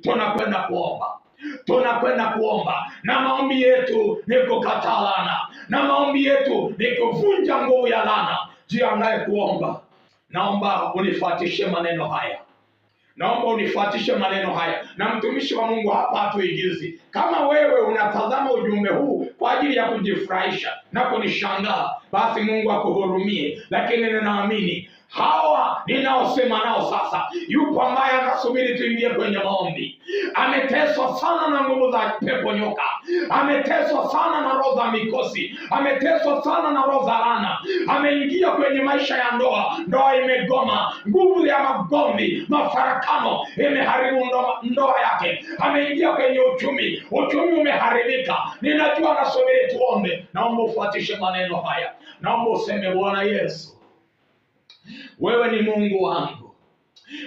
tunakwenda kuomba. Tunakwenda kuomba, na maombi yetu ni kukataa laana, na maombi yetu ni kuvunja nguvu ya laana. Jiandae kuomba. Naomba unifuatishe maneno haya. Naomba unifuatishe maneno haya. Na mtumishi wa Mungu hapa hatuigizi. Kama wewe unatazama ujumbe huu kwa ajili ya kujifurahisha na kunishangaa, basi Mungu akuhurumie. Lakini ninaamini hawa ninaosema nao sasa, yupo ambaye anasubiri tuingie kwenye maombi. Ameteswa sana na nguvu za pepo nyoka, ameteswa sana na roho za mikosi, ameteswa sana na roho za laana. Ameingia kwenye maisha ya ndoa, ndoa imegoma, nguvu ya magomvi, mafarakano imeharibu ndoa yake. Ameingia kwenye uchumi, uchumi umeharibika. Ninajua nasubiri tuombe. Naomba ufuatishe maneno haya. Naomba useme, Bwana Yesu, wewe ni Mungu wangu,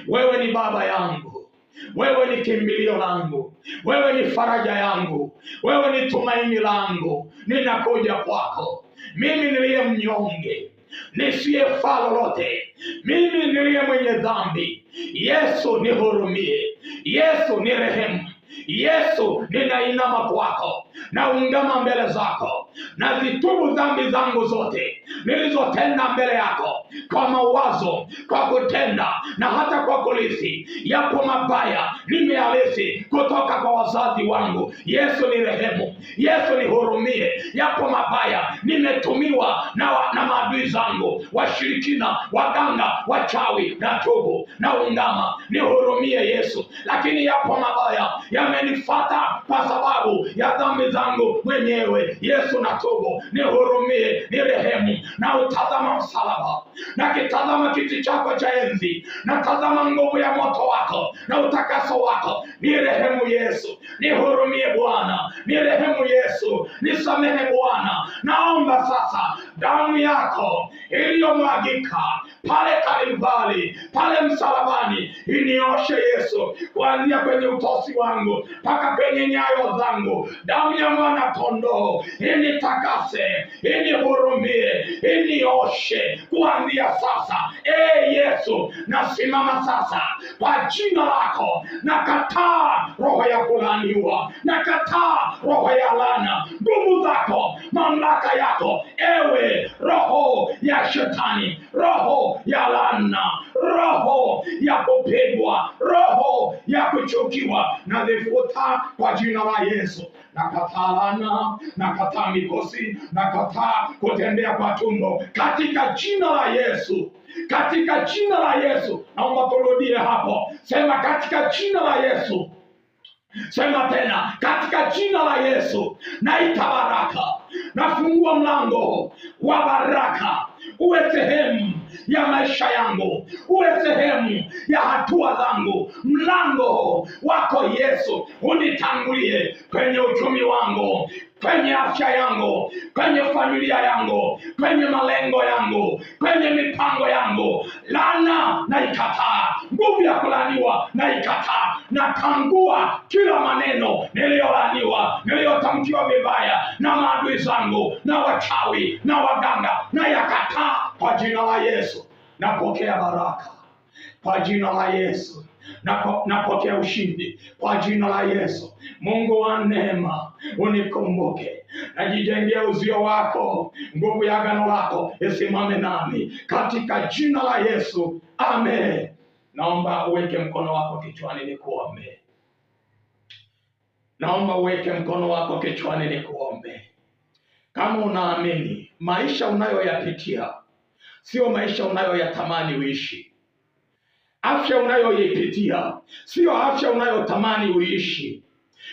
wewe ni Baba yangu, wewe ni kimbilio langu, wewe ni faraja yangu, wewe ni tumaini langu. Ninakuja kwako, mimi niliye mnyonge, nisiyefaa lolote, mimi niliye mwenye dhambi. Yesu nihurumie, Yesu nirehemu. Yesu, ninainama kwako, naungama mbele zako, nazitubu dhambi zangu zote nilizotenda mbele yako, kwa mawazo, kwa kutenda na hata kwa kulisi. Yapo mabaya nimealisi kutoka kwa wazazi wangu. Yesu nirehemu, Yesu nihurumie. Yapo mabaya nimetumiwa na maadui zangu, washirikina, waganga, wachawi. Na tubu, naungama, nihurumie Yesu. Lakini yapo mabaya yamenifata kwa sababu ya dhambi zangu mwenyewe. Yesu natubu, nihurumie, nirehemu. Na utazama msalaba, na kitazama kiti chako cha enzi, na tazama nguvu ya moto wako na utakaso wako. Nirehemu Yesu, nihurumie Bwana, nirehemu Yesu, nisamehe Bwana. Naomba sasa damu yako iliyomwagika pale Kalvari, pale msalabani, inioshe Yesu, kuanzia kwenye utosi wangu mpaka kwenye nyayo zangu. Damu ya mwana kondoo initakase, inihurumie, inioshe kuanzia sasa. Yesu, nasimama sasa kwa jina lako. Nakataa roho ya kulaaniwa, nakataa roho ya laana, nguvu zako, mamlaka yako, ewe roho ya shetani, roho ya laana, roho ya kupigwa, roho ya kuchukiwa, nazifuta kwa jina la Yesu. Nakataa laana, nakataa mikosi, nakataa kutembea kwa tumbo katika jina la Yesu. Katika jina la Yesu. Naomba turudie hapo. Sema, katika jina la Yesu. Sema tena, katika jina la Yesu. Naita baraka, nafungua mlango wa baraka, uwe sehemu ya maisha yangu, uwe sehemu ya hatua zangu. Mlango wako Yesu unitangulie kwenye uchumi wangu, kwenye afya yangu, kwenye familia yangu, kwenye malengo yangu, kwenye mipango yangu. Laana naikataa, nguvu ya kulaaniwa naikataa. Natangua kila maneno niliyolaaniwa, niliyotamkiwa vibaya na maadui zangu na wachawi na waganga, na yakataa kwa jina la Yesu. Napokea baraka kwa jina la Yesu. Napokea ushindi kwa jina la Yesu. Mungu wa neema, unikumbuke. Najijengea uzio wako, nguvu ya agano lako isimame nami katika jina la Yesu. Amen. Naomba uweke mkono wako kichwani nikuombe. Naomba uweke mkono wako kichwani nikuombe. Kama unaamini maisha unayoyapitia sio maisha unayoyatamani uishi, afya unayoipitia sio afya unayotamani uishi,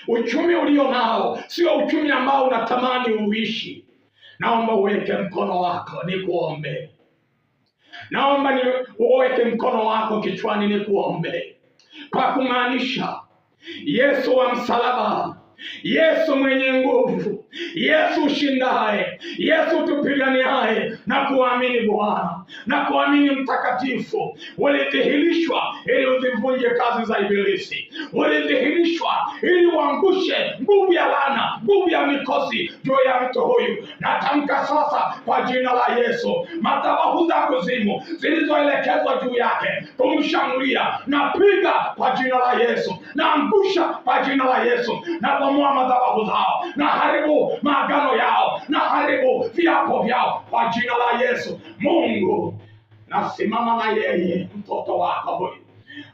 uchumi ulio nao sio uchumi ambao unatamani uishi, naomba uweke mkono wako nikuombe. Naomba uweke mkono wako kichwani nikuombe, kwa kumaanisha Yesu wa msalaba, Yesu mwenye nguvu, Yesu ushindaye, Yesu tupiganiaye, na kuamini Bwana, na kuamini mtakatifu. Ulidhihirishwa ili uzivunje kazi za Ibilisi, ulidhihirishwa ili uangushe nguvu ya laana, nguvu ya mikosi juu ya mtu huyu. Natamka sasa kwa jina la Yesu, madhabahu za kuzimu zilizoelekezwa juu yake kumshambulia, napiga kwa jina la Yesu, naangusha kwa jina la Yesu, nabomoa madhabahu zao, na haribu maagano yao, na haribu viapo vyao kwa jina la Yesu. Mungu, nasimama na yeye mtoto wako huyu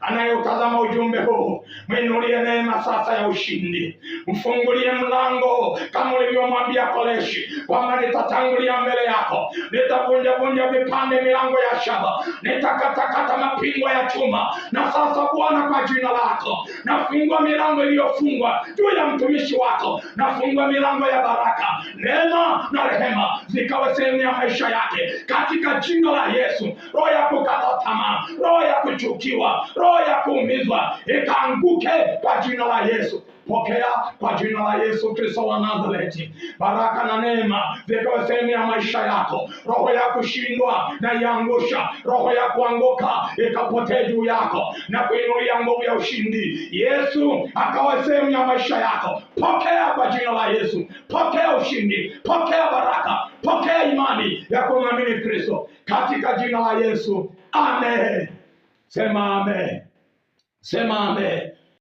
anayotazama ujumbe huu, mwinulie neema sasa ya ushindi, mfungulie mlango kama ulivyomwambia Koreshi kwamba nitatangulia mbele yako, nitavunja vipande milango ya shaba, nitakatakata mapingo ya chuma. Na sasa Bwana, kwa jina lako nafungua milango iliyofungwa juu ya mtumishi wako, nafungua milango ya baraka, neema na rehema zikawe sehemu ya maisha yake katika jina la Yesu. Roho ya kukata tamaa, roho ya kuchukiwa, roho ya kuumizwa ikaanguke kwa jina la Yesu. Pokea kwa jina la Yesu Kristo wa Nazareti. Baraka na neema zikawe sehemu ya maisha yako. Roho ya kushindwa na iangusha, roho ya kuanguka ikapotee juu yako na kuinulia nguvu ya ushindi. Yesu akawe sehemu ya maisha yako. Pokea kwa jina la Yesu. Pokea ushindi, pokea baraka, pokea imani ya kumwamini Kristo katika jina la Yesu. Amen. Sema amen. Sema amen.